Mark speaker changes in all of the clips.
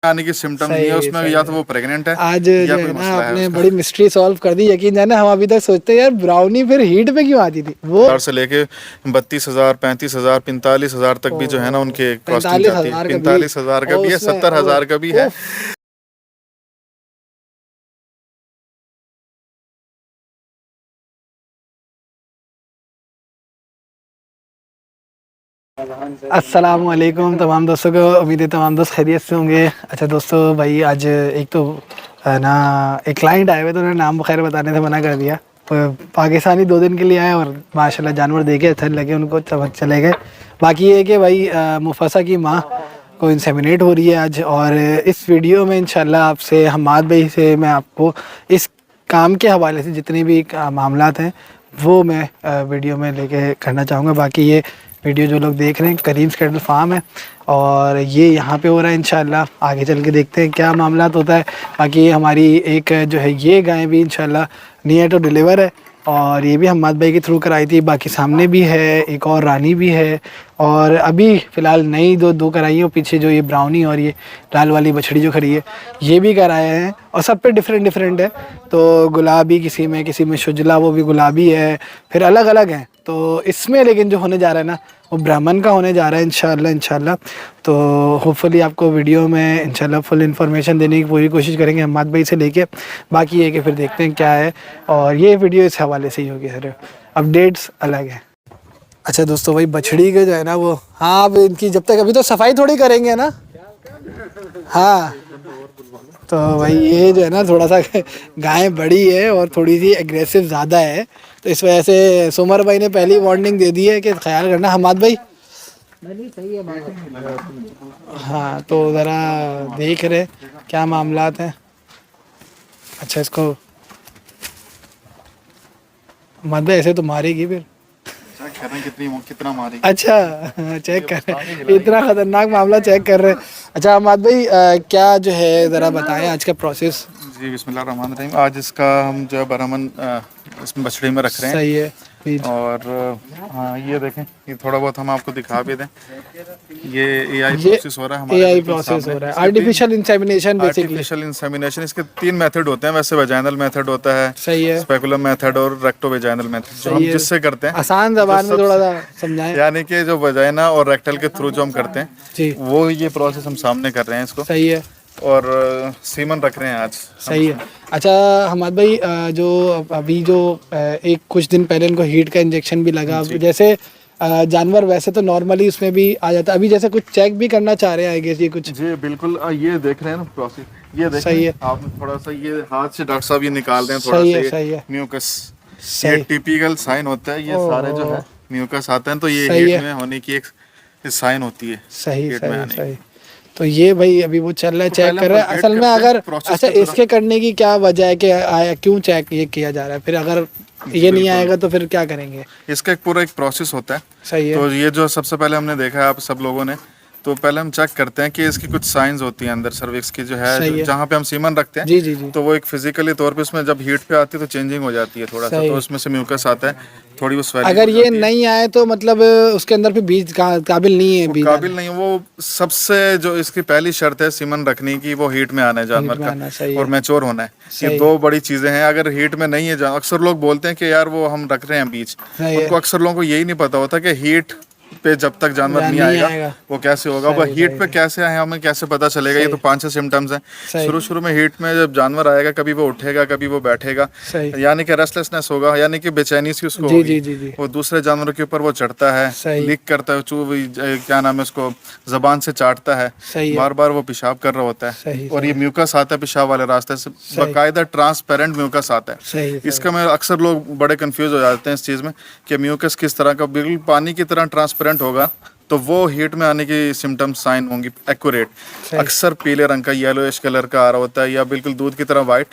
Speaker 1: आने की सिम्टम नहीं है उसमें, या तो वो प्रेग्नेंट है
Speaker 2: आज
Speaker 1: या
Speaker 2: जो
Speaker 1: कोई
Speaker 2: है ना
Speaker 1: मसला है
Speaker 2: आपने
Speaker 1: उसका।
Speaker 2: बड़ी मिस्ट्री सॉल्व कर दी। यकीन जाने हम अभी तक सोचते हैं यार ब्राउनी फिर हीट पे क्यों आती थी वो।
Speaker 1: 1000 से लेके 32,000, 35,000, 45,000 तक भी जो है ना उनके कॉस्टिंग
Speaker 2: पैंतालीस
Speaker 1: जाती है।
Speaker 2: हजार का भी
Speaker 1: 45,000 का
Speaker 2: और
Speaker 1: भी है,
Speaker 2: उसमें
Speaker 1: 70,000 का भी है।
Speaker 2: उफ। अस्सलामुअलैकुम तमाम दोस्तों को, उम्मीद है तमाम दोस्त खैरियत से होंगे। अच्छा दोस्तों, भाई आज एक तो है ना एक क्लाइंट आए हुए तो उन्होंने नाम खैर बताने से मना कर दिया। पाकिस्तानी 2 दिन के लिए आए और माशाल्लाह जानवर देखे अच्छे लगे उनको, तब चले गए। बाकी ये है कि भाई मुफसा की माँ को इंसेमिनेट हो रही है आज, और इस वीडियो में इंशाल्लाह आपसे हमाद भाई से मैं आपको इस काम के हवाले से जितने भी मामलात हैं वो मैं वीडियो में लेके करना चाहूँगा। बाकी ये वीडियो जो लोग देख रहे हैं करीम्स कैटल फार्म है और ये यहाँ पे हो रहा है। इंशाल्लाह आगे चल के देखते हैं क्या मामलात होता है। बाकी ये हमारी एक जो है ये गाय भी इंशाल्लाह नियर टू डिलीवर है और ये भी हम्माद भाई के थ्रू कराई थी। बाकी सामने भी है एक और रानी भी है और अभी फ़िलहाल नई दो कराई है। और पीछे जो ये ब्राउनी और ये लाल वाली बछड़ी जो खड़ी है ये भी कराए हैं और सब पे डिफरेंट डिफरेंट है। तो गुलाबी किसी में शुजला वो भी गुलाबी है, फिर अलग अलग हैं। तो इसमें लेकिन जो होने जा रहा है ना वो ब्राह्मण का होने जा रहा है इंशाल्लाह। तो होपफुली आपको वीडियो में इंशाल्लाह फुल इन्फॉर्मेशन देने की पूरी कोशिश करेंगे हम्माद भाई से लेके। बाकी ये कि फिर देखते हैं क्या है और ये वीडियो इस हवाले से ही होगी, सर अपडेट्स अलग है। अच्छा दोस्तों, भाई बछड़ी के जो है ना वो, हाँ अब इनकी जब तक अभी तो सफाई थोड़ी करेंगे ना। हाँ तो भाई ये जो है ना थोड़ा सा गाय बड़ी है और थोड़ी सी एग्रेसिव ज़्यादा है, तो इस वजह से सुमर भाई ने पहली वार्निंग दे दी है कि ख्याल करना हमाद भाई। सही है बात। हाँ तो ज़रा देख रहे क्या मामलात हैं। अच्छा इसको हमाद भाई ऐसे तो मारेगी फिर।
Speaker 1: कितना मारेगी।
Speaker 2: अच्छा चेक कर रहे हैं, इतना खतरनाक मामला चेक कर रहे हैं। अच्छा हमाद भाई क्या जो है ज़रा बताएं आज का प्रोसेस।
Speaker 1: जी बिस्मिल्लाहिर्रहमानिर्रहीम। आज इसका हम जो है बरहमन इसमें बछड़ी में रख रहे हैं।
Speaker 2: सही है प्लीज।
Speaker 1: और हाँ ये देखें, ये थोड़ा बहुत हम आपको दिखा भी दें। ये एआई
Speaker 2: ये
Speaker 1: प्रोसेस हो रहा है हमारे
Speaker 2: एआई
Speaker 1: बिल्कुल
Speaker 2: प्रोसेस
Speaker 1: सामने।
Speaker 2: हो रहा है,
Speaker 1: इसके
Speaker 2: artificial insemination basically.
Speaker 1: Artificial insemination, इसके 3 मेथड होते हैं वैसे। वेजाइनल मेथड होता है,
Speaker 2: सही है,
Speaker 1: स्पेकुलम मेथड और रेक्टो वेजाइनल मेथड, जो हम
Speaker 2: सही है।
Speaker 1: जिससे करते हैं।
Speaker 2: आसान
Speaker 1: जो
Speaker 2: जबान में थोड़ा
Speaker 1: सबसे
Speaker 2: सा समझाएं।
Speaker 1: यानी कि जो वजाइना और रेक्टल के थ्रू जो हम करते हैं
Speaker 2: जी
Speaker 1: वो ये प्रोसेस हम सामने कर रहे हैं इसको।
Speaker 2: सही है,
Speaker 1: और सीमन रख रहे हैं आज
Speaker 2: सही है। अच्छा हमाद भाई जो अभी जो एक कुछ दिन पहले इनको हीट का इंजेक्शन भी लगा, जैसे जानवर वैसे तो नॉर्मली उसमें भी आ जाता है, अभी जैसे कुछ चेक भी करना चाह रहे हैं आई गेस ये कुछ।
Speaker 1: जी बिल्कुल। ये देख रहे हैं ना प्रोसेस, ये देख
Speaker 2: सही है।
Speaker 1: आपने थोड़ा सा ये हाथ से डॉक्टर साहब ये निकाल रहे हैं थोड़ा
Speaker 2: सही
Speaker 1: सा
Speaker 2: है,
Speaker 1: ये
Speaker 2: सही है,
Speaker 1: म्यूकस। ये
Speaker 2: सही।
Speaker 1: टिपिकल साइन होता है, ये सारे जो है म्यूकस आते हैं तो ये
Speaker 2: सही
Speaker 1: हीट
Speaker 2: है।
Speaker 1: में होने की एक साइन होती है।
Speaker 2: सही
Speaker 1: हीट में
Speaker 2: सही
Speaker 1: आने
Speaker 2: सही। तो ये भाई अभी वो चल रहा है,
Speaker 1: तो
Speaker 2: चेक
Speaker 1: पहले
Speaker 2: कर
Speaker 1: हम
Speaker 2: रहा है
Speaker 1: validate
Speaker 2: असल में।
Speaker 1: करते हैं
Speaker 2: अगर
Speaker 1: process
Speaker 2: अच्छा
Speaker 1: के पूरा।
Speaker 2: इसके करने की क्या वजह है कि आया क्यों चेक ये किया जा रहा है, फिर अगर ये नहीं आएगा तो फिर क्या करेंगे।
Speaker 1: इसका एक पूरा एक प्रोसेस होता है।
Speaker 2: सही है,
Speaker 1: तो ये जो सबसे पहले हमने देखा है आप सब लोगों ने, तो पहले हम चेक करते हैं कि इसकी कुछ साइंस होती हैं अंदर सर्विक्स की जो है,
Speaker 2: सही है।
Speaker 1: जहाँ पे हम सीमन रखते हैं।
Speaker 2: जी जी जी,
Speaker 1: तो वो एक फिजिकली तौर पे उसमें जब हीट पे आती है तो चेंजिंग हो जाती है थोड़ा सा,
Speaker 2: सही।
Speaker 1: तो उसमें से म्यूकस आता है, थोड़ी वो swelling
Speaker 2: अगर
Speaker 1: हो
Speaker 2: ये
Speaker 1: जाती है।
Speaker 2: नहीं आए तो मतलब उसके अंदर फिर बीज काबिल नहीं है
Speaker 1: वो
Speaker 2: बीज
Speaker 1: काबिल
Speaker 2: आने।
Speaker 1: नहीं, वो सबसे जो इसकी पहली शर्त है सीमन रखने की, वो हीट में आना है जानवर
Speaker 2: हीट में आना, सही
Speaker 1: का और
Speaker 2: है,
Speaker 1: मैच्योर होना है। ये
Speaker 2: सही।
Speaker 1: 2 बड़ी चीजें हैं। अगर हीट में नहीं है, अक्सर लोग बोलते हैं कि यार वो हम रख रहे हैं बीज,
Speaker 2: सही है।
Speaker 1: उनको अक्सर लोगों को यही नहीं पता होता कि हीट पे जब तक जानवर नहीं आएगा वो कैसे होगा। वो
Speaker 2: सही,
Speaker 1: हीट
Speaker 2: सही,
Speaker 1: पे कैसे आए हमें कैसे पता चलेगा। ये
Speaker 2: सही,
Speaker 1: तो 5-6 सिम्टम्स हैं।
Speaker 2: सही।
Speaker 1: शुरू शुरू में हीट में जब जानवर आएगा, कभी वो उठेगा कभी वो बैठेगा,
Speaker 2: सही।
Speaker 1: यानी कि रेस्टलेसनेस होगा, यानी कि बेचैनी सी उसको
Speaker 2: जी
Speaker 1: होगी।
Speaker 2: जी जी जी,
Speaker 1: वो दूसरे जानवरों के ऊपर वो चढ़ता है,
Speaker 2: सही।
Speaker 1: लीक करता है, क्या नाम है उसको, जबान से चाटता है,
Speaker 2: सही है,
Speaker 1: बार बार वो पेशाब कर रहा होता है।
Speaker 2: सही,
Speaker 1: और ये म्यूकस आता है पेशाब वाले रास्ते से, बाकायदा ट्रांसपेरेंट म्यूकस आता है।
Speaker 2: सही, सही।
Speaker 1: इसका में अक्सर लोग बड़े कंफ्यूज हो जाते हैं इस चीज़ में कि म्यूकस किस तरह का, बिल्कुल पानी की तरह ट्रांसपेरेंट होगा तो वो हीट में आने की सिम्टम साइन होंगी एक्यूरेट। अक्सर पीले रंग का येलोइश कलर का आ रहा होता है या बिल्कुल दूध की तरह वाइट।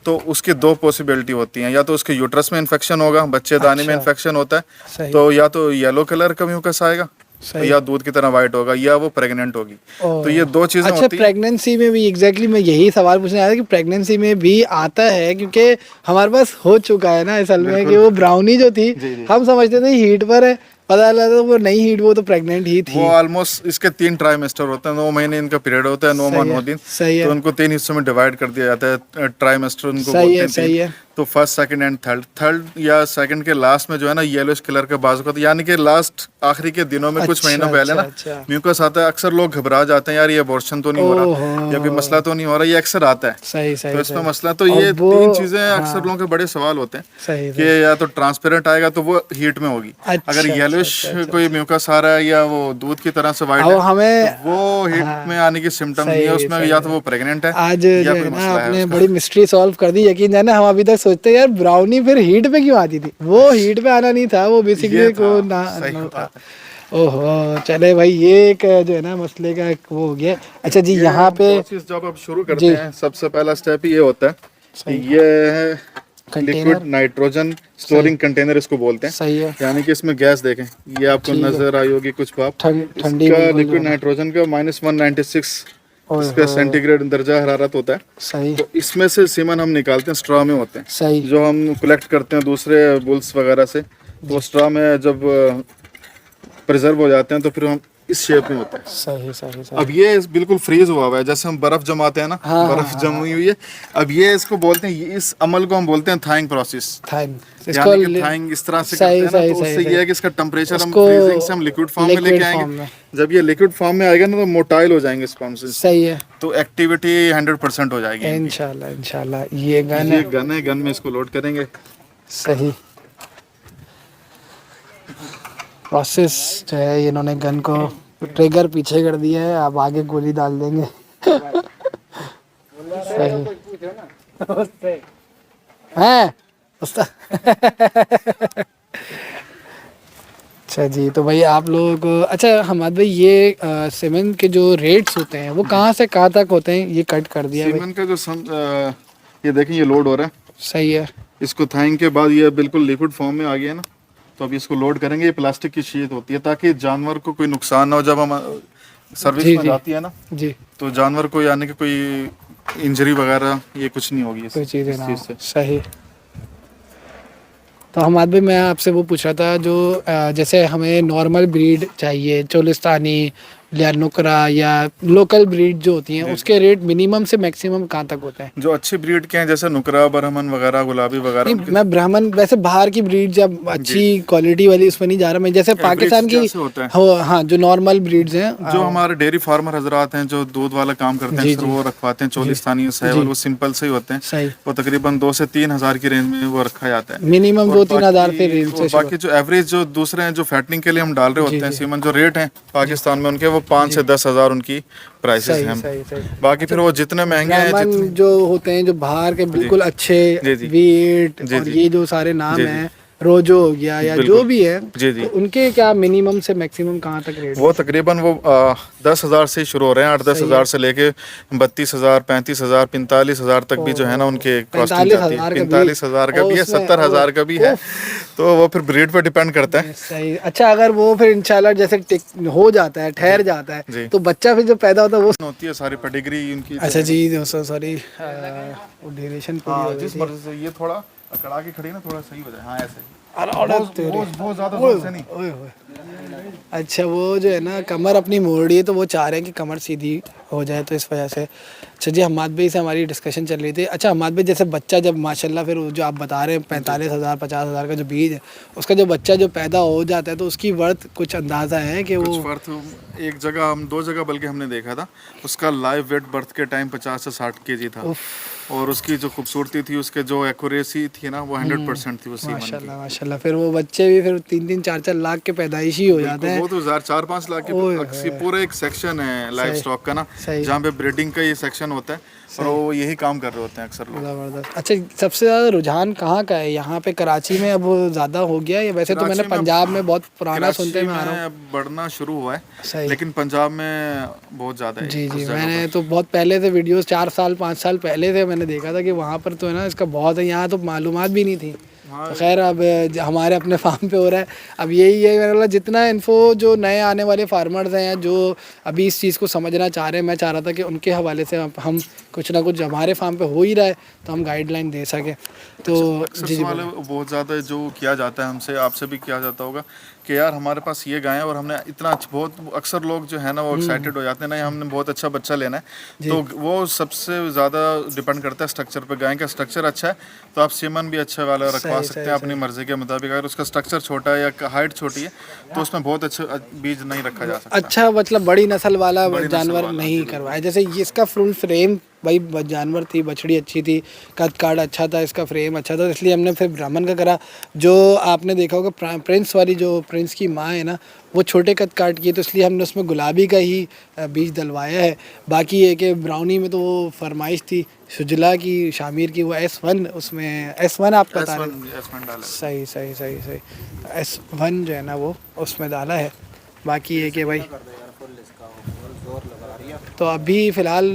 Speaker 1: तो उसकी 2 पॉसिबिलिटी होती हैं, या तो उसके यूट्रस में इन्फेक्शन होगा, बच्चेदानी में इन्फेक्शन होता है,
Speaker 2: सही।
Speaker 1: तो या तो येलो कलर का म्यूकस आएगा
Speaker 2: सही।
Speaker 1: या दूध की तरह वाइट होगा, या वो प्रेग्नेंट होगी। तो ये 2 चीजें
Speaker 2: अच्छा
Speaker 1: होती हैं।
Speaker 2: प्रेगनेंसी में भी एग्जैक्टली मैं यही सवाल पूछने आया था कि प्रेगनेंसी में भी आता है, क्योंकि हमारे पास हो चुका है ना असल में कि वो ब्राउनी जो थी
Speaker 1: जी, जी।
Speaker 2: हम समझते थे हीट पर है पता लगा तो वो नहीं हीट, वो तो प्रेग्नेंट ही थी।
Speaker 1: वो ऑलमोस्ट इसके 3 ट्राइमेस्टर होते हैं, 9 महीने इनका पीरियड होता है, 9 माह 9 दिन।
Speaker 2: सही है।
Speaker 1: तो उनको 3 हिस्सों में डिवाइड कर दिया जाता है, ट्राइमेस्टर उनको
Speaker 2: सही
Speaker 1: बोलते
Speaker 2: है,
Speaker 1: हैं
Speaker 2: सही
Speaker 1: 3।
Speaker 2: है।
Speaker 1: तो फर्स्ट, सेकंड एंड थर्ड या सेकंड के लास्ट में जो है ना येलोइश कलर का बाजू का, यानी कि लास्ट आखिरी के दिनों में कुछ
Speaker 2: अच्छा,
Speaker 1: महीनों पहले ना
Speaker 2: अच्छा।
Speaker 1: म्यूकस आता है। अक्सर लोग घबरा जाते हैं, यार ये अबॉर्शन तो नहीं हो रहा
Speaker 2: ओहो।
Speaker 1: या कोई मसला तो नहीं हो रहा, ये अक्सर आता है।
Speaker 2: सही सही
Speaker 1: तो इसमें
Speaker 2: सही।
Speaker 1: मसला तो
Speaker 2: और
Speaker 1: ये
Speaker 2: वो
Speaker 1: 3 चीजें
Speaker 2: हाँ,
Speaker 1: अक्सर लोगों के बड़े सवाल होते हैं
Speaker 2: सही
Speaker 1: कि या तो ट्रांसपेरेंट आएगा तो वो हीट में होगी,
Speaker 2: अच्छा,
Speaker 1: अगर
Speaker 2: अच्छा,
Speaker 1: येलोइश
Speaker 2: अच्छा,
Speaker 1: कोई म्यूकस आ रहा है या वो दूध की तरह से वाइट
Speaker 2: अब
Speaker 1: है
Speaker 2: हमें
Speaker 1: तो वो हीट
Speaker 2: हाँ,
Speaker 1: में आने की सिम्टम्स नहीं है
Speaker 2: सही
Speaker 1: उसमें,
Speaker 2: सही
Speaker 1: या तो वो प्रेग्नेंट है
Speaker 2: आज
Speaker 1: या
Speaker 2: जो
Speaker 1: कोई
Speaker 2: है ना
Speaker 1: मसला है
Speaker 2: आपने
Speaker 1: उसका।
Speaker 2: बड़ी मिस्ट्री सॉल्व कर दी। यकीन जाना हम अभी तक सोचते हैं यार ब्राउनी फिर हीट पे क्यों आती थी, वो हीट पे आना नहीं था, वो बेसिकली
Speaker 1: ये
Speaker 2: को
Speaker 1: था,
Speaker 2: ना
Speaker 1: सही
Speaker 2: ना था।
Speaker 1: बात है।
Speaker 2: ओहो, चले भाई ये एक जो है ना मसले का एक वो हो गया। अच्छा जी,
Speaker 1: ये
Speaker 2: यहाँ
Speaker 1: हम
Speaker 2: पे
Speaker 1: प्रोसेस जब आप शुरू करते
Speaker 2: जी।
Speaker 1: हैं, सबसे पहला स्टेप ये होता है कि ये है
Speaker 2: container.
Speaker 1: Liquid nitrogen storing container इसको बोलते हैं।
Speaker 2: सही है।
Speaker 1: यानी कि इसमें गैस देखें, ये आपको
Speaker 2: ठीक है।
Speaker 1: नजर आई होगी कुछ भाप,
Speaker 2: ठंडी
Speaker 1: इसका
Speaker 2: बिल्कुल जो
Speaker 1: लिक्विड
Speaker 2: है ना।
Speaker 1: नाइट्रोजन का -196
Speaker 2: ओए
Speaker 1: इसका
Speaker 2: होए।
Speaker 1: सेंटीग्रेड दर्जा हरारत होता है।
Speaker 2: सही
Speaker 1: तो इसमें से सीमन हम निकालते हैं, स्ट्रॉ में होते हैं
Speaker 2: सही।
Speaker 1: जो हम कलेक्ट करते हैं दूसरे बुल्स वगैरह से। तो वो स्ट्रॉ में जब प्रिजर्व हो जाते हैं तो फिर हम इस शेप में होते हैं।
Speaker 2: सही सही सही।
Speaker 1: अब ये बिल्कुल फ्रीज हुआ हुआ है, जैसे हम बर्फ जमाते हैं ना,
Speaker 2: हाँ,
Speaker 1: बर्फ
Speaker 2: हाँ,
Speaker 1: जमी हुई है। अब ये इसको बोलते हैं, इस अमल को हम बोलते हैं थाइंग प्रोसेस।
Speaker 2: थैंक
Speaker 1: यानी कि थाइंग इस तरह से
Speaker 2: सही,
Speaker 1: करते हैं ना,
Speaker 2: सही,
Speaker 1: तो
Speaker 2: सही,
Speaker 1: उससे
Speaker 2: सही।
Speaker 1: ये है कि इसका टेम्परेचर हम
Speaker 2: उसको
Speaker 1: फ्रीजिंग से हम लिक्विड फॉर्म में
Speaker 2: लिक्विड
Speaker 1: लेके
Speaker 2: फॉर्म
Speaker 1: आएंगे।
Speaker 2: में।
Speaker 1: जब ये लिक्विड फॉर्म में आएगा ना तो मोटाइल हो जाएंगे स्पॉन्ज,
Speaker 2: सही है।
Speaker 1: तो एक्टिविटी 100% हो जाएगी इनकी।
Speaker 2: इंशाल्लाह इंशाल्लाह। ये गन
Speaker 1: ये
Speaker 2: है।
Speaker 1: गन है, गन में इसको लोड करेंगे।
Speaker 2: सही प्रोसेस जो है, इन्होंने गन को ट्रिगर पीछे कर दिया है, अब आगे गोली डाल देंगे। सही है उस्ताद। अच्छा जी, तो भाई आप लोग, अच्छा हमाद भाई ये सीमेंट के जो रेट्स होते हैं वो कहाँ से कहाँ तक होते हैं, ये कट कर दिया है भाई।
Speaker 1: सीमेंट का जो ये देखें, ये लोड हो रहा है।
Speaker 2: सही है।
Speaker 1: इसको थाइंग के बाद ये बिल्कुल लिक्विड फॉर्म में आ गया ना, तो अब इसको लोड करेंगे। ये प्लास्टिक की शीट होती है ताकि जानवर को कोई नुकसान ना हो। जब हम सर्विस
Speaker 2: जी,
Speaker 1: में
Speaker 2: जी।
Speaker 1: जाती है ना,
Speaker 2: जी,
Speaker 1: तो जानवर को यानी कि कोई इंजरी वगैरह ये कुछ नहीं होगी
Speaker 2: कोई चीज़ें
Speaker 1: इस
Speaker 2: ना
Speaker 1: चीज़
Speaker 2: हो।
Speaker 1: से।
Speaker 2: सही। तो हमाद भाई मैं आपसे वो पूछ रहा था, जो जैसे हमें नॉर्मल ब्रीड चाहिए, चोलिस्तानी या नुकरा या लोकल ब्रीड जो होती हैं, उसके रेट मिनिमम से मैक्सिमम कहाँ तक होते हैं?
Speaker 1: जो अच्छी ब्रीड के हैं जैसे नुकरा, बरहमन वगैरह, गुलाबी वगैरह,
Speaker 2: नहीं, मैं ब्राह्मण वैसे बाहर की ब्रीड जब अच्छी क्वालिटी वाली उसमें नहीं जा रहा मैं, जैसे पाकिस्तान की
Speaker 1: जैसे होता है।
Speaker 2: हो, हाँ जो नॉर्मल ब्रीड्स हैं,
Speaker 1: जो हमारे डेयरी फार्मर हजरात हैं जो दूध वाला काम करते हैं,
Speaker 2: जी,
Speaker 1: अक्सर
Speaker 2: जी।
Speaker 1: वो रखवाते हैं चोलिस्तानी सहवाल, वो सिंपल से ही होते हैं।
Speaker 2: सही।
Speaker 1: वो तकरीबन 2 से 3 हजार की रेंज में वो रखा जाता है।
Speaker 2: मिनिमम
Speaker 1: और
Speaker 2: 2-3 हज़ार से
Speaker 1: बाकी-
Speaker 2: रेंज से
Speaker 1: और
Speaker 2: शुरू।
Speaker 1: बाकी जो एवरेज जो दूसरे हैं जो फैटनिंग के लिए हम डाल रहे होते हैं
Speaker 2: जी।
Speaker 1: सीमन, जो रेट हैं पाकिस्तान में उनके, वो 5 से 10 हजार उनकी प्राइसेस
Speaker 2: सही
Speaker 1: हैं।
Speaker 2: सही सही।
Speaker 1: बाकी फिर वो जितने महंगे हैं,
Speaker 2: ब्राह्मण
Speaker 1: जितने
Speaker 2: जो होते हैं, जो बाहर के बिल्कुल अच्छे
Speaker 1: जी, जी।
Speaker 2: वीट
Speaker 1: जी,
Speaker 2: और
Speaker 1: जी।
Speaker 2: ये जो सारे नाम
Speaker 1: जी, जी।
Speaker 2: हैं, रोजो हो गया या जो
Speaker 1: बिल्कुल।
Speaker 2: भी है,
Speaker 1: जी, जी।
Speaker 2: तो उनके क्या मिनिमम से मैक्सिमम कहाँ तक रेट?
Speaker 1: वो तकरीबन वो 10 हजार से ही शुरू हो रहे हैं, 8-10 हजार से लेके 32 हजार, 35 हजार, 45 हजार तक भी जो है ना उनके कॉस्टिंग जाती है। 45 हजार का भी है, 70 हजार का भी है, तो वो फिर ब्रीड पे डिपेंड करता है।
Speaker 2: सही। अच्छा, अगर वो फिर इंशाल्लाह जैसे हो जाता है, ठहर जाता है,
Speaker 1: जी।
Speaker 2: तो बच्चा फिर जो पैदा होता है वो।
Speaker 1: होती है सारी पेडिग्री उनकी।
Speaker 2: अच्छा जी, दोस्तों सॉरी, ड्यूरेशन पूरी हो गई
Speaker 1: जिस
Speaker 2: थी।
Speaker 1: मर्जी से ये थोड़ा अकड़ा के खड़ी ना, थोड़ा सही हो जाए। हाँ ऐसे
Speaker 2: अरे ऑर्डर तेरे।
Speaker 1: बहुत ज्यादा जोर से नहीं।
Speaker 2: ओए होए। अच्छा, वो जो है ना कमर अपनी मोड़ रही है, तो वो चाह रहे हैं कि कमर सीधी हो जाए, तो इस वजह से। अच्छा जी, हमाद भाई से हमारी डिस्कशन चल रही थी। अच्छा हमाद भाई, जैसे बच्चा जब माशाल्लाह फिर जो आप बता रहे हैं 45 हज़ार 50 हज़ार का जो बीज है, उसका जो बच्चा जो पैदा हो जाता है, तो उसकी वर्थ कुछ अंदाज़ा है कि
Speaker 1: कुछ
Speaker 2: वो?
Speaker 1: वर्थ एक जगह, हम 2 जगह बल्कि हमने देखा था, उसका लाइव वेट बर्थ के टाइम 50 से 60 केजी था। और उसकी जो खूबसूरती थी, उसके जो एक्यूरेसी थी ना, वो 100% थी वो सीमन की।
Speaker 2: माशाल्लाह माशाल्लाह। फिर वो बच्चे भी फिर 3-3 4-4 लाख के पैदाइशी हो जाते हैं।
Speaker 1: वो तो 4-5 लाख के पूरा एक सेक्शन है लाइव स्टॉक का ना,
Speaker 2: सही।
Speaker 1: जहाँ पे ब्रीडिंग का ये सेक्शन होता है, और वो यही काम कर रहे होते हैं अक्सर लोग।
Speaker 2: ज़बरदस्त। अच्छा, सबसे ज़्यादा रुझान कहाँ का है? यहाँ पे कराची में अब ज़्यादा हो गया, या वैसे तो मैंने पंजाब में बहुत पुराना सुनते में आ रहा हूँ।
Speaker 1: बढ़ना शुरू हुआ है,
Speaker 2: सही।
Speaker 1: लेकिन पंजाब में बहुत ज़्यादा है।
Speaker 2: जी
Speaker 1: उस
Speaker 2: जी,
Speaker 1: जगह
Speaker 2: मैंने
Speaker 1: पर।
Speaker 2: तो बहुत पहले से वीडियोस 4 साल 5 साल पहले से मैंने देखा था कि वहाँ पर तो है ना इसका बहुत है, यहाँ तो मालूमात भी नहीं थी। तो खैर अब हमारे अपने फार्म पे हो रहा है। अब यही है मेरा, जितना इन्फो जो नए आने वाले फार्मर्स हैं जो अभी इस चीज़ को समझना चाह रहे हैं, मैं चाह रहा था कि उनके हवाले से हम कुछ ना कुछ, हमारे फार्म पे हो ही रहा है तो हम गाइडलाइन दे सकें। तो
Speaker 1: अक्सर
Speaker 2: जी जी,
Speaker 1: सवाल बहुत ज़्यादा जो किया जाता है हमसे, आपसे भी किया जाता होगा कि यार हमारे पास ये गाय है और हमने इतना बहुत अक्सर लोग जो है ना वो एक्साइटेड हो जाते हैं ना, हमने बहुत अच्छा बच्चा लेना है। तो वो सबसे ज़्यादा डिपेंड करता है स्ट्रक्चर पे। गाय का स्ट्रक्चर अच्छा है तो आप सीमन भी अच्छे वाला रखवा सकते हैं अपनी मर्जी के मुताबिक। अगर उसका स्ट्रक्चर छोटा है या हाइट छोटी है तो उसमें बहुत अच्छा बीज नहीं रखा जा सकता।
Speaker 2: अच्छा, मतलब बड़ी नस्ल वाला
Speaker 1: बड़ी नस्ल
Speaker 2: जानवर
Speaker 1: वाला,
Speaker 2: नहीं करवाया। जैसे ये इसका फुल फ्रेम भाई जानवर थी, बछड़ी अच्छी थी, कद काट अच्छा था, इसका फ्रेम अच्छा था, इसलिए हमने फिर ब्राह्मण का करा। जो आपने देखा होगा प्रिंस वाली, जो प्रिंस की माँ है ना, वो छोटे कद काट की है, तो इसलिए हमने उसमें गुलाबी का ही बीज डलवाया है। बाकी ये कि ब्राउनी में तो वो फरमाइश थी शुजला की, शामिर की, वो S1, उसमें S1 आप बता रहे हैं।
Speaker 1: S1 डाला है।
Speaker 2: सही सही सही सही, S1 जो है ना वो उसमें डाला है। बाकी ये कि भाई तो अभी फ़िलहाल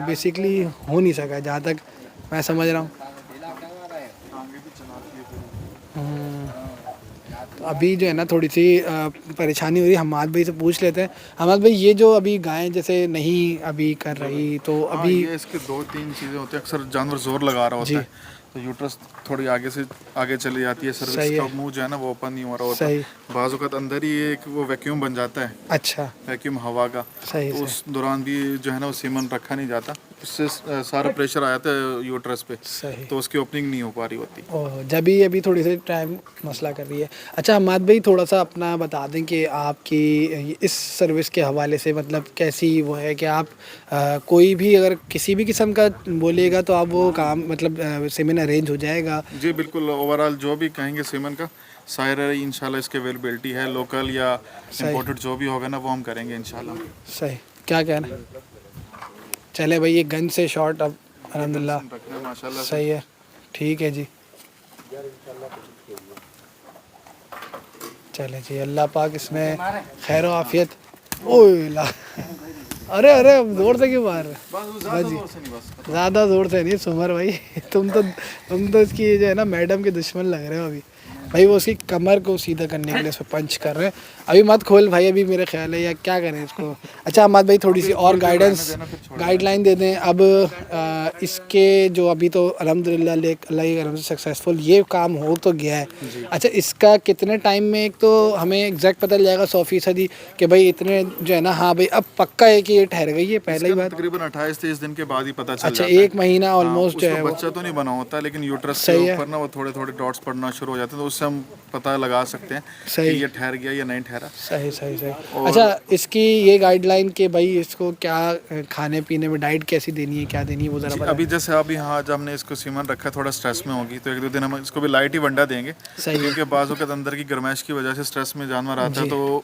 Speaker 2: बेसिकली हो नहीं सका है, जहाँ तक मैं समझ रहा हूँ। तो अभी जो है ना थोड़ी सी परेशानी हो रही है। हमाद भाई से पूछ लेते हैं। हमाद भाई, ये जो अभी गाय जैसे नहीं अभी कर रही, तो
Speaker 1: हाँ,
Speaker 2: अभी
Speaker 1: ये इसके 2-3 चीज़ें होती हैं। अक्सर जानवर जोर लगा रहा होता है तो यूट्रस थोड़ी आगे से आगे चली जाती है, सर्विक्स
Speaker 2: सही
Speaker 1: का
Speaker 2: है।
Speaker 1: मुंह जो है ना वो ओपन नहीं हो रहा होता।
Speaker 2: सही।
Speaker 1: बाज़ वक़्त अंदर ही एक वो वैक्यूम बन जाता है,
Speaker 2: अच्छा,
Speaker 1: वैक्यूम हवा का।
Speaker 2: सही
Speaker 1: तो
Speaker 2: सही
Speaker 1: उस दौरान भी जो है ना वो सीमन रखा नहीं जाता, उससे सारा प्रेशर आ जाता है यूट्रस पे,
Speaker 2: सही।
Speaker 1: तो उसकी ओपनिंग नहीं हो पा रही होती।
Speaker 2: ओह, जब भी अभी थोड़ी सी टाइम मसला कर रही है। अच्छा हमाद भाई, थोड़ा सा अपना बता दें कि आपकी इस सर्विस के हवाले से मतलब कैसी वो है कि आप कोई भी अगर किसी भी किस्म का बोलिएगा तो आप वो काम मतलब सेमिन अरेंज हो जाएगा।
Speaker 1: जी बिल्कुल, ओवरऑल जो भी कहेंगे सीमन का सायर है इंशाल्लाह, इसकी अवेलेबिलिटी है। लोकल या इम्पोर्टेड जो भी होगा ना वो हम करेंगे इंशाल्लाह।
Speaker 2: सही, क्या कहना। चले भाई, ये गन से शॉट अब अल्हम्दुलिल्लाह
Speaker 1: रखना है माशाल्लाह से।
Speaker 2: सही है, ठीक है जी। चले जी, अल्लाह पाक इसमें खैर आफियत। ओए ला, अरे अरे जोर से क्यों मार रहे
Speaker 1: ज़्यादा जोर से नहीं, बस।
Speaker 2: ज़्यादा जोर से नहीं सुमर भाई। तुम तो इसकी जो है ना मैडम के दुश्मन लग रहे हो अभी भाई। वो उसकी कमर को सीधा करने के लिए उसमें पंच कर रहे हैं। अभी मत खोल भाई, अभी मेरे ख्याल है, या क्या करें इसको। अच्छा अहमद भाई, थोड़ी सी और गाइडलाइन दे दें अब इसके जो अभी तो अल्हम्दुलिल्लाह अल्लाह के करम से सक्सेसफुल ये काम हो तो गया है। अच्छा, इसका कितने टाइम में एक तो हमें एग्जैक्ट पता चल जाएगा 100% कि भाई इतने जो है ना, हाँ भाई अब पक्का है कि ये ठहर गई है, पहले ही बात।
Speaker 1: तकरीबन 28-30 दिन के बाद ही पता चल
Speaker 2: अच्छा,
Speaker 1: जाता है।
Speaker 2: 1 महीना ऑलमोस्ट जो है वो।
Speaker 1: बच्चा तो नहीं बना होता, लेकिन यूट्रस
Speaker 2: सही
Speaker 1: के
Speaker 2: है।
Speaker 1: ऊपर ना वो थोड़े थोड़े डॉट्स पड़ना शुरू हो जाते हैं, तो उससे हम पता लगा सकते हैं
Speaker 2: सही।
Speaker 1: कि ये ठहर गया या नहीं ठहरा।
Speaker 2: सही सही सही। अच्छा, इसकी ये गाइडलाइन कि भाई इसको क्या खाने पीने में डाइट कैसी देनी है, क्या देनी है, वो जरा बता।
Speaker 1: अभी जैसे अभी हाँ, जब हमने इसको सीमन रखा है, थोड़ा स्ट्रेस में होगी तो 1-2 दिन हम इसको भी लाइट ही वंडा देंगे।
Speaker 2: सही है।
Speaker 1: क्योंकि बाज़ों के अंदर की गर्माइश की वजह से स्ट्रेस में जानवर आता है, तो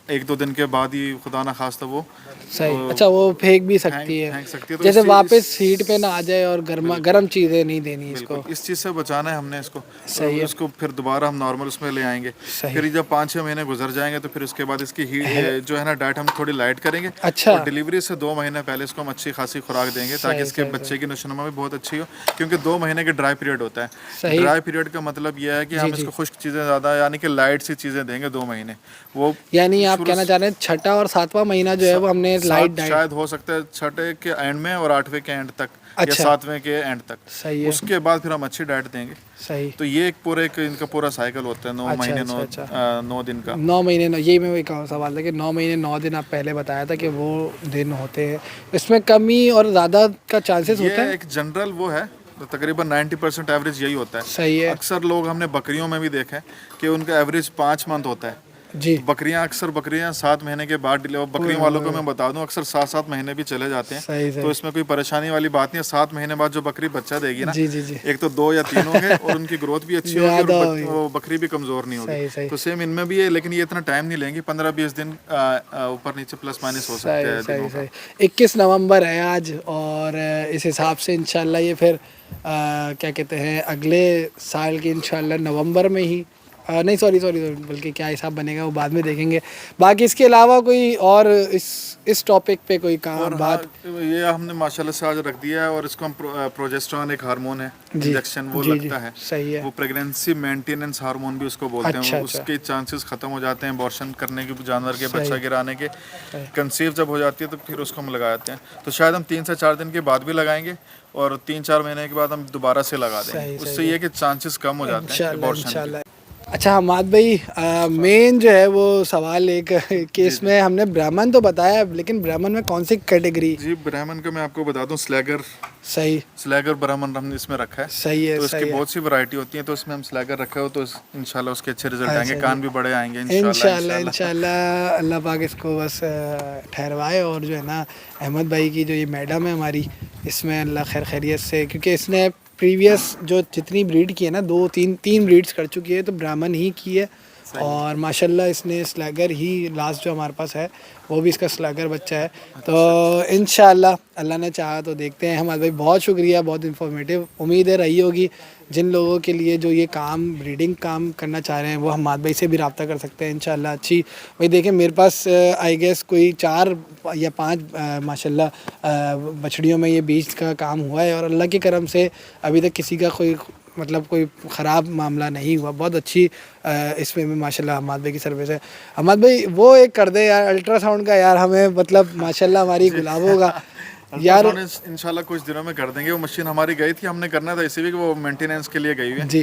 Speaker 1: 1-2 दिन के बाद ही खुदा ना खास्ता वो
Speaker 2: सही। अच्छा, वो फेंक भी सकती है,
Speaker 1: फेंक सकती है, तो
Speaker 2: जैसे
Speaker 1: इस
Speaker 2: वापस हीट पे ना आ जाए, और गर्म चीज़ें नहीं देनी इसको।
Speaker 1: बिल्कुल इस चीज़ से बचाना है हमने इसको।
Speaker 2: सही है।
Speaker 1: इसको फिर दोबारा हम नॉर्मल उसमें ले आएंगे।
Speaker 2: सही।
Speaker 1: फिर जब 5-6 महीने गुजर जाएंगे तो फिर उसके बाद इसकी जो है ना डाइट हम थोड़ी लाइट करेंगे।
Speaker 2: अच्छा।
Speaker 1: और डिलीवरी से 2 महीने पहले इसको हम अच्छी खासी खुराक देंगे, ताकि इसके बच्चे की नशोनुमा भी बहुत अच्छी हो। क्योंकि 2 महीने के ड्राई पीरियड होता है। ड्राई पीरियड का मतलब यह है कि हम इसको खुश्क चीज़ें ज़्यादा यानी कि लाइट सी चीज़ें देंगे 2 महीने। वो
Speaker 2: यानी आप कहना चाह रहे हैं 6वां और 7वां महीना जो है वो हमने लाइट डाइट।
Speaker 1: शायद हो सकता है 6ठे के एंड में और 8वें के एंड तक,
Speaker 2: अच्छा।
Speaker 1: या 7वें के एंड तक।
Speaker 2: सही है।
Speaker 1: उसके बाद फिर हम अच्छी डाइट देंगे।
Speaker 2: सही।
Speaker 1: तो ये एक इनका पूरा साइकिल होता है 9 महीने 9 दिन का।
Speaker 2: 9 महीने, यही मैं वही कहा सवाल था कि 9 महीने 9 दिन आप पहले बताया था कि वो दिन होते हैं, इसमें कमी और ज़्यादा का चांसेस होता है।
Speaker 1: एक जनरल वो है, तो तकरीबन 90% एवरेज यही होता है।
Speaker 2: सही है।
Speaker 1: अक्सर लोग हमने बकरियों में भी देखा है कि उनका एवरेज 5 मंथ होता है।
Speaker 2: जी।
Speaker 1: बकरियां 7 महीने के बाद बकरियों वालों को मैं बता दूं अक्सर 7-7 महीने भी चले जाते हैं।
Speaker 2: सही सही।
Speaker 1: तो इसमें कोई परेशानी वाली बात नहीं है। 7 महीने बाद जो बकरी बच्चा देगी ना,
Speaker 2: जी जी जी।
Speaker 1: एक तो 2 या 3 होंगे और उनकी ग्रोथ भी अच्छी होगी और वो बकरी भी कमजोर नहीं
Speaker 2: सही
Speaker 1: होगी।
Speaker 2: सही।
Speaker 1: तो सेम इनमें भी है, लेकिन ये इतना टाइम नहीं लेंगी। 15-20 दिन ऊपर नीचे प्लस माइनस हो सकते हैं।
Speaker 2: सही सही। 21 नवंबर है आज, और इस हिसाब से इंशाल्लाह ये फिर क्या कहते हैं अगले साल के इंशाल्लाह नवंबर में ही नहीं, सॉरी बल्कि क्या हिसाब बनेगा वो बाद में देखेंगे। बाकी इसके अलावा कोई और इस टॉपिक पे कोई काम बात।
Speaker 1: ये हमने माशाल्लाह से आज रख दिया है, और इसको हम प्रोजेस्टेरॉन एक हार्मोन है, इंजेक्शन वो लगता है।
Speaker 2: सही है।
Speaker 1: वो प्रेगनेंसी मेंटेनेंस हार्मोन भी उसको बोलते हैं।
Speaker 2: अच्छा।
Speaker 1: उसके चांसेस खत्म हो जाते हैं अबॉर्शन करने के, जानवर के बच्चा गिराने के। कंसीव जब हो जाती है तो फिर उसको हम लगाते हैं। तो शायद हम 3 से 4 दिन के बाद भी लगाएंगे, और 3-4 महीने के बाद हम दोबारा से लगा देंगे। उससे ये कि चांसेस कम हो जाते हैं अबॉर्शन के।
Speaker 2: अच्छा हमाद भाई, मेन जो है वो सवाल एक कि इसमें हमने ब्राह्मण तो बताया, लेकिन ब्राह्मण में कौन सी कैटेगरी?
Speaker 1: जी ब्राह्मण का मैं आपको बता दूं, स्लैगर
Speaker 2: सही
Speaker 1: ब्राह्मण हमने इसमें रखा है।
Speaker 2: सही है,
Speaker 1: तो इसकी
Speaker 2: सही है।
Speaker 1: बहुत सी वैरायटी होती है, तो इसमें हम स्लैगर रखा हो तो इंशाल्लाह उसके अच्छे रिजल्ट
Speaker 2: अच्छा
Speaker 1: आएंगे,
Speaker 2: जी।
Speaker 1: कान भी बड़े आएंगे
Speaker 2: इंशाल्लाह
Speaker 1: इंशाल्लाह।
Speaker 2: इंशाल्लाह अल्लाह पाक इसको बस ठहरवाए। और जो है ना अहमद भाई की जो ये मैडम है हमारी, इसमें अल्लाह खैर खैरियत से, क्योंकि इसने प्रीवियस जो जितनी ब्रीड की है ना, तीन ब्रीड्स कर चुकी है, तो ब्राह्मण ही की है। और माशाल्लाह इसने स्लैगर ही लास्ट जो हमारे पास है वो भी इसका स्लैगर बच्चा है। तो इंशाल्लाह अल्लाह ने चाहा तो देखते हैं। हमारे भाई बहुत शुक्रिया, बहुत इन्फॉर्मेटिव। उम्मीद है रही होगी जिन लोगों के लिए जो ये काम ब्रीडिंग काम करना चाह रहे हैं, वो हमाद भाई से भी रब्ता कर सकते हैं इंशाल्लाह। अच्छी भाई देखें मेरे पास आई गेस कोई 4 या 5 माशाल्लाह बछड़ियों में ये बीज का काम हुआ है, और अल्लाह के करम से अभी तक किसी का कोई मतलब कोई ख़राब मामला नहीं हुआ। बहुत अच्छी इसमें भी माशाल्लाह हमाद भाई की सर्विस है। हमाद भाई वो एक कर दे यार अल्ट्रासाउंड का, यार हमें मतलब माशाल्लाह हमारी गुलाबों का यार।
Speaker 1: इंशाल्लाह कुछ दिनों में कर देंगे। वो मशीन हमारी गई थी, हमने करना था इसी भी, वो मेंटेनेंस के लिए गई हुई है
Speaker 2: जी।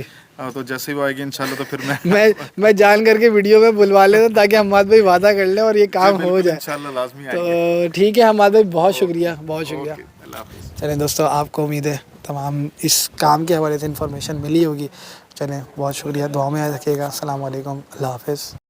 Speaker 1: तो जैसे ही वो आएगी इंशाल्लाह तो फिर मैं
Speaker 2: मैं जान करके वीडियो में बुलवा लेता ताकि हमाद भाई वादा कर ले और ये काम हो जाए।
Speaker 1: इंशाल्लाह लाजमी आएंगे।
Speaker 2: तो ठीक है हमाद भाई, बहुत शुक्रिया, बहुत शुक्रिया।
Speaker 1: ओके, अल्लाह हाफिज़।
Speaker 2: चलें दोस्तों, आपको उम्मीद है तमाम इस काम के हवाले से इन्फॉर्मेशन मिली होगी। चलें, बहुत शुक्रिया, दुआ में याद रखिएगा। अस्सलाम वालेकुम, अल्लाह हाफ़िज़।